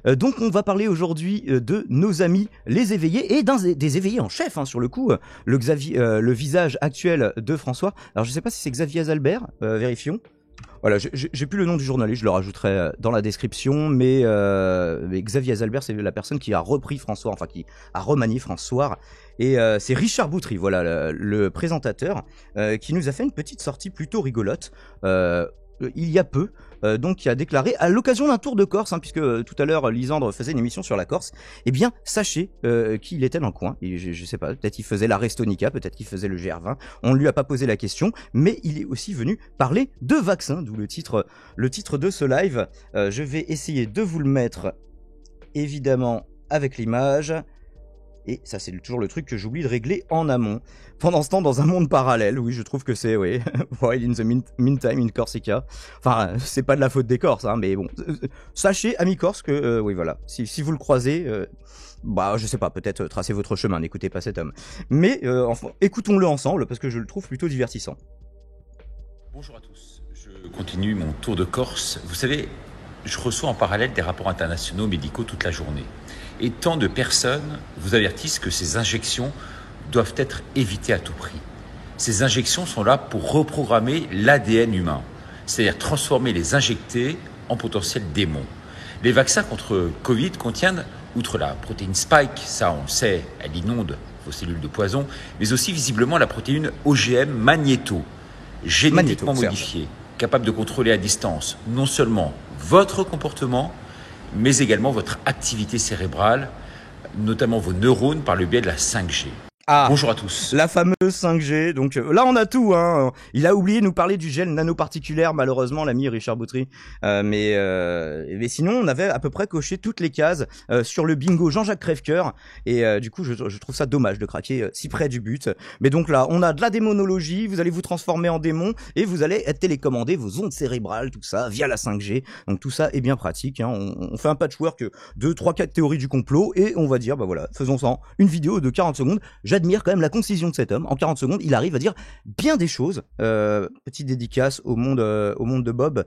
Donc on va parler aujourd'hui de nos amis les éveillés et des éveillés en chef, hein, sur le coup, le visage actuel de François. Alors je sais pas si c'est Xavier Azalbert, vérifions. Voilà, j'ai plus le nom du journaliste, je le rajouterai dans la description, mais Xavier Azalbert, c'est la personne qui a repris François, enfin qui a remanié François, et c'est Richard Boutry, voilà, le présentateur, qui nous a fait une petite sortie plutôt rigolote, il y a peu, donc qui a déclaré à l'occasion d'un tour de Corse, hein, puisque tout à l'heure Lisandre faisait une émission sur la Corse, eh bien sachez qu'il était dans le coin, et je sais pas, peut-être il faisait la Restonica, peut-être qu'il faisait le GR20, on ne lui a pas posé la question, mais il est aussi venu parler de vaccins, d'où le titre de ce live. Je vais essayer de vous le mettre évidemment avec l'image. Et ça, c'est toujours le truc que j'oublie de régler en amont. Pendant ce temps, dans un monde parallèle, oui, je trouve que c'est, oui, While in the meantime in Corsica. Enfin, c'est pas de la faute des Corses, hein, mais bon. Sachez, amis Corses, que, oui, voilà, si vous le croisez, bah, je sais pas, peut-être tracez votre chemin, n'écoutez pas cet homme. Mais, enfin, écoutons-le ensemble, parce que je le trouve plutôt divertissant. Bonjour à tous, je continue mon tour de Corse. Vous savez, je reçois en parallèle des rapports internationaux médicaux toute la journée. Et tant de personnes vous avertissent que ces injections doivent être évitées à tout prix. Ces injections sont là pour reprogrammer l'ADN humain, c'est-à-dire transformer les injectés en potentiels démons. Les vaccins contre Covid contiennent, outre la protéine Spike, ça on le sait, elle inonde vos cellules de poison, mais aussi visiblement la protéine OGM Magnéto, génétiquement modifiée, capable de contrôler à distance non seulement votre comportement, mais également votre activité cérébrale, notamment vos neurones par le biais de la 5G. Ah, bonjour à tous. La fameuse 5G, donc là on a tout, hein. Il a oublié de nous parler du gel nanoparticulaire, malheureusement, l'ami Richard Boutry. Mais sinon, on avait à peu près coché toutes les cases sur le bingo Jean-Jacques Crèvecoeur. Et du coup, je trouve ça dommage de craquer si près du but. Mais donc là, on a de la démonologie, vous allez vous transformer en démon et vous allez télécommander vos ondes cérébrales, tout ça, via la 5G. Donc tout ça est bien pratique, hein. On fait un patchwork de 3-4 théories du complot et on va dire, bah voilà, faisons ça en une vidéo de 40 secondes. J'admire quand même la concision de cet homme. En 40 secondes, il arrive à dire bien des choses. Petite dédicace au monde de Bob.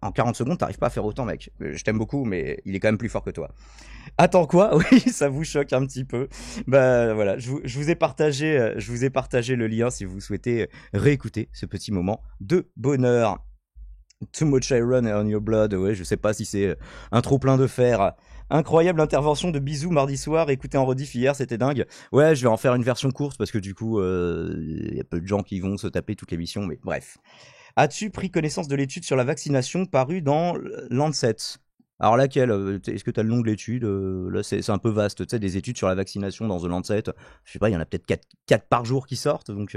En 40 secondes, t'arrives pas à faire autant, mec. Je t'aime beaucoup, mais il est quand même plus fort que toi. Attends quoi? Oui, ça vous choque un petit peu. Bah voilà, je vous ai partagé le lien si vous souhaitez réécouter ce petit moment de bonheur. Too much iron on your blood. Ouais, je sais pas si c'est un trop plein de fer. Incroyable intervention de Bisous mardi soir, écoutez en rediff hier, c'était dingue. Ouais, je vais en faire une version courte parce que du coup, y a peu de gens qui vont se taper toute l'émission, mais bref. As-tu pris connaissance de l'étude sur la vaccination parue dans Lancet? Alors laquelle? Est-ce que tu as le nom de l'étude? Là, c'est un peu vaste, tu sais, des études sur la vaccination dans The Lancet. Je sais pas, il y en a peut-être 4 par jour qui sortent, donc...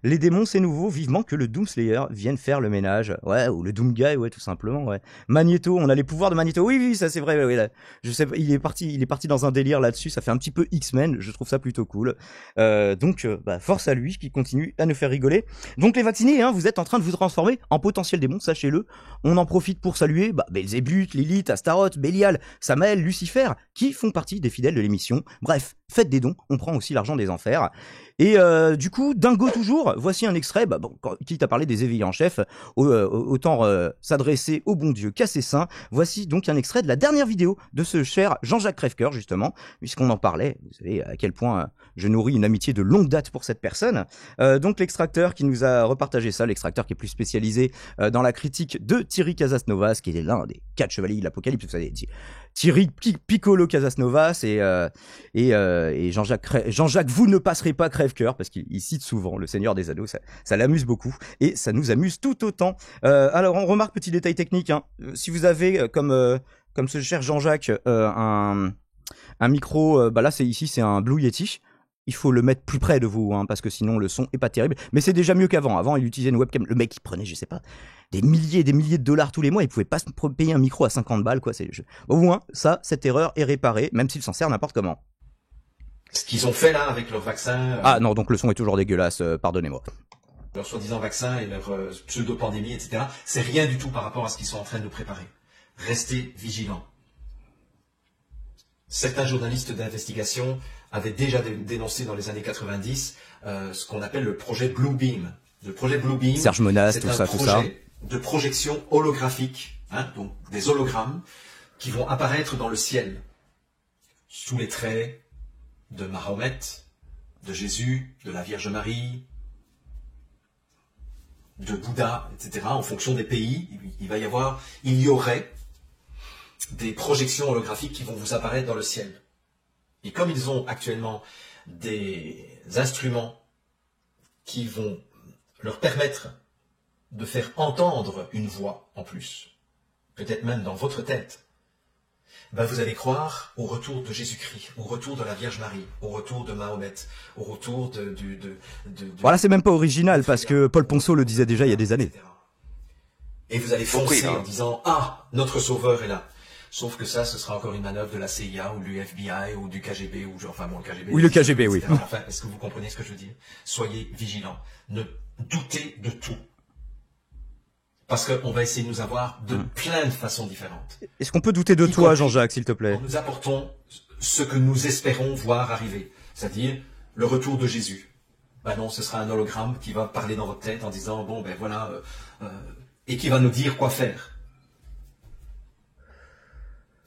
Les démons, c'est nouveau, vivement que le Doomslayer vienne faire le ménage. Ouais, ou le Doomguy, ouais, tout simplement, ouais. Magneto, on a les pouvoirs de Magneto. Oui, oui, ça c'est vrai, ouais, là. Je sais pas, il est parti dans un délire là-dessus, ça fait un petit peu X-Men, je trouve ça plutôt cool. Donc, force à lui, qui continue à nous faire rigoler. Donc les vaccinés, hein, vous êtes en train de vous transformer en potentiel démon, sachez-le. On en profite pour saluer, Belzébuth, Lilith, Astaroth, Bélial, Samael, Lucifer, qui font partie des fidèles de l'émission. Bref, faites des dons, on prend aussi l'argent des enfers. Et du coup, dingo toujours, voici un extrait, quitte à parler des éveillés en chef, autant s'adresser au bon Dieu qu'à ses saints. Voici donc un extrait de la dernière vidéo de ce cher Jean-Jacques Crèvecoeur, justement, puisqu'on en parlait, vous savez à quel point je nourris une amitié de longue date pour cette personne. Donc l'extracteur qui nous a repartagé ça, l'extracteur qui est plus spécialisé dans la critique de Thierry Casasnovas, qui est l'un des 4 chevaliers de l'Apocalypse, vous savez, Thierry Piccolo Casasnovas et Jean-Jacques, vous ne passerez pas Crèvecoeur, parce qu'il cite souvent le Seigneur des Anneaux, ça l'amuse beaucoup, et ça nous amuse tout autant. Alors on remarque, petit détail technique, hein, si vous avez, comme ce cher Jean-Jacques, un micro, là c'est un Blue Yeti, il faut le mettre plus près de vous, hein, parce que sinon le son est pas terrible, mais c'est déjà mieux qu'avant. Avant, il utilisait une webcam, le mec il prenait, je sais pas, des milliers et des milliers de dollars tous les mois, il pouvait pas se payer un micro à 50 balles, quoi. Au moins, cette erreur est réparée, même s'il s'en sert n'importe comment. Ce qu'ils ont fait là avec leur vaccin... Ah non, donc le son est toujours dégueulasse, pardonnez-moi. Leur soi-disant vaccin et leur pseudo-pandémie, etc., c'est rien du tout par rapport à ce qu'ils sont en train de préparer. Restez vigilants. Certains journalistes d'investigation avaient déjà dénoncé dans les années 90 ce qu'on appelle le projet Bluebeam. Le projet Bluebeam, Serge Menas, c'est un projet de projection holographique, hein, donc des hologrammes, qui vont apparaître dans le ciel, sous les traits de Mahomet, de Jésus, de la Vierge Marie, de Bouddha, etc. En fonction des pays, il y aurait des projections holographiques qui vont vous apparaître dans le ciel. Et comme ils ont actuellement des instruments qui vont leur permettre de faire entendre une voix en plus, peut-être même dans votre tête, vous allez croire au retour de Jésus-Christ, au retour de la Vierge Marie, au retour de Mahomet, au retour de Voilà, c'est même pas original, parce que Paul Ponceau le disait déjà il y a des années. Et vous allez foncer en disant « Ah, notre sauveur est là !» Sauf que ça, ce sera encore une manœuvre de la CIA ou du FBI ou du KGB, ou enfin bon, le KGB. Oui, le KGB, oui. Enfin, est-ce que vous comprenez ce que je veux dire? Soyez vigilants. Ne doutez de tout. Parce qu'on va essayer de nous avoir de plein de façons différentes. Est-ce qu'on peut douter de toi, Jean-Jacques, s'il te plaît? Nous apportons ce que nous espérons voir arriver. C'est-à-dire le retour de Jésus. Non, ce sera un hologramme qui va parler dans votre tête en disant, bon, voilà, et qui va nous dire quoi faire.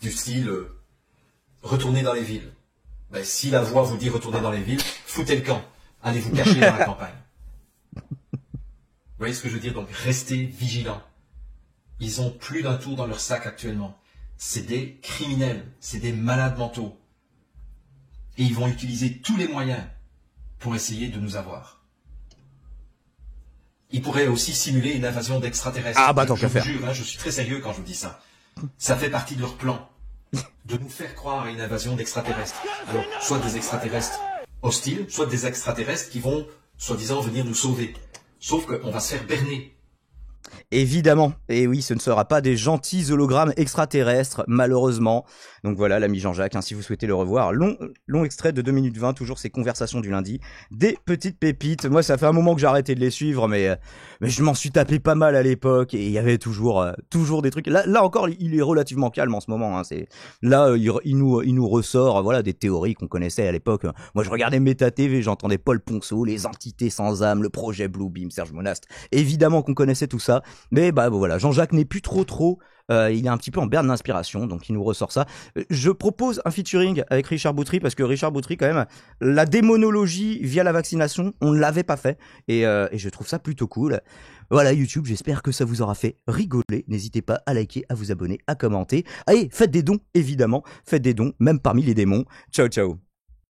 Du style, retournez dans les villes. Si la voix vous dit retournez dans les villes, foutez le camp. Allez vous cacher dans la campagne. Vous voyez ce que je veux dire? Donc, restez vigilants. Ils ont plus d'un tour dans leur sac actuellement. C'est des criminels, c'est des malades mentaux. Et ils vont utiliser tous les moyens pour essayer de nous avoir. Ils pourraient aussi simuler une invasion d'extraterrestres. Ah tant qu'à faire. Je vous jure, je suis très sérieux quand je vous dis ça. Ça fait partie de leur plan. De nous faire croire à une invasion d'extraterrestres. Alors, soit des extraterrestres hostiles, soit des extraterrestres qui vont, soi-disant, venir nous sauver. Sauf qu'on va se faire berner. Évidemment. Et oui, ce ne sera pas des gentils hologrammes extraterrestres, malheureusement. Donc voilà, l'ami Jean-Jacques, si vous souhaitez le revoir. Long extrait de 2 minutes 20, toujours ces conversations du lundi. Des petites pépites. Moi, ça fait un moment que j'ai arrêté de les suivre, mais je m'en suis tapé pas mal à l'époque. Et il y avait toujours des trucs. Là encore, il est relativement calme en ce moment. Là, il nous ressort voilà, des théories qu'on connaissait à l'époque. Moi, je regardais Méta TV, j'entendais Paul Ponceau, les entités sans âme, le projet Bluebeam, Serge Monast. Évidemment qu'on connaissait tout ça. Mais voilà, Jean-Jacques n'est plus trop. Il est un petit peu en berne d'inspiration, donc il nous ressort ça. Je propose un featuring avec Richard Boutry, parce que Richard Boutry, quand même, la démonologie via la vaccination, on ne l'avait pas fait, et je trouve ça plutôt cool. Voilà, YouTube, j'espère que ça vous aura fait rigoler. N'hésitez pas à liker, à vous abonner, à commenter. Allez, faites des dons, évidemment. Faites des dons, même parmi les démons. Ciao, ciao.